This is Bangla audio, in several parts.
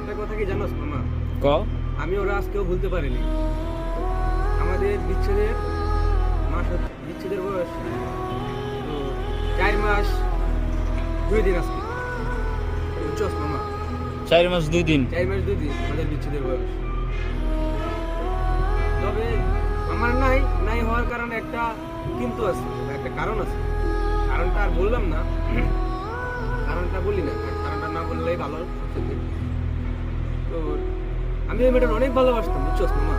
একটা কথা কি জানোস মামা, ক আমি ওরা আজকেও ভুলতে পারিনি। আমাদের বিচ্ছেদের বিচ্ছেদের বয়স তো 4 মাস 2 দিন আজকে, বুঝছস মামা? 4 মাস 2 দিন। 4 মাস 2 দিন আমাদের বিচ্ছেদের বয়স। তবে আমার নাই হওয়ার কারণে একটা কিন্তু আছে, একটা কারণ আছে। কারণটা আর বললাম না, কারণটা বলি না, কারণটা না বললেই ভালো। তো আমি ওই মেয়েটার অনেক ভালোবাসতাম, বুঝছস মামা?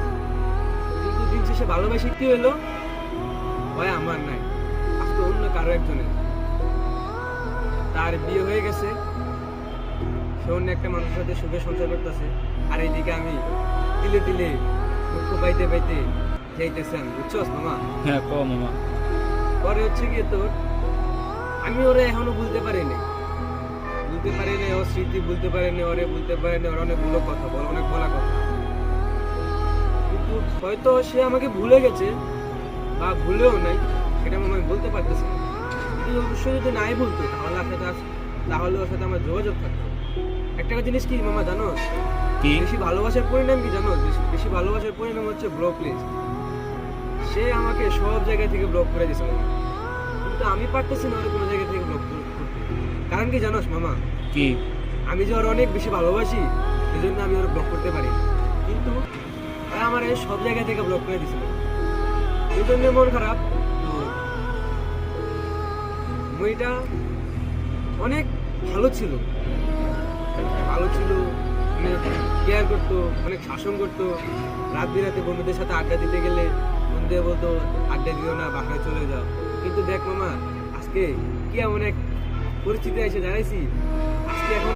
কিন্তু দিন শেষে ভালোবাসি কি হলো, হয় আমার নাই, আজকে অন্য কারো একজনের। তার বিয়ে হয়ে গেছে, সে অন্য একটা মানুষের সাথে সুখে সংসার করতেছে, আর এইদিকে আমি তিলে তিলে দুঃখ পাইতে পাইতে যাইতেছি আমি, বুঝছস মামা? হ্যাঁ ক মামা। পরে হচ্ছে গিয়ে তোর আমি ওরে এখনো ভুলতে পারিনি, ওর স্মৃতি ভুলতে পারিনি, ওরে ভুলতে পারিনি, ওর অনেকগুলো কথা অনেক বলা কথা। কিন্তু হয়তো সে আমাকে ভুলে গেছে বা ভুলেও নাই, সেটা আমি বলতে পারতেছি না। কিন্তু অবশ্যই যদি নাই ভুলতো তাহলে ওর সাথে আমার যোগাযোগ থাকতো। একটা জিনিস কি মামা জানো, কি? বেশি ভালোবাসার পরিণাম কি জানো? বেশি ভালোবাসার পরিণাম হচ্ছে ব্লক লিস্ট। সে আমাকে সব জায়গা থেকে ব্লক করে দিয়েছে মামা, কিন্তু আমি পারতেছি না ওর কোনো জায়গা থেকে ব্লক করতে। কারণ কি জানোস মামা? কি? আমি যে ওর অনেক বেশি ভালোবাসি, এই জন্য আমি ওর ব্লক করতে পারি, কিন্তু ওরা আমার এই সব জায়গা থেকে ব্লক করে দিয়েছিল। এই জন্য মন খারাপ। তো মেয়েটা অনেক ভালো ছিল, অনেক কেয়ার করতো, অনেক শাসন করতো। রাত বিরাতে বন্ধুদের সাথে আড্ডা দিতে গেলে বন্ধুদের বলতো আড্ডা দিও না, বাসায় চলে যাও। কিন্তু দেখ মামা, আজকে কি এমন এক পরিস্থিতি এসে দাঁড়াইছি, আজকে এখন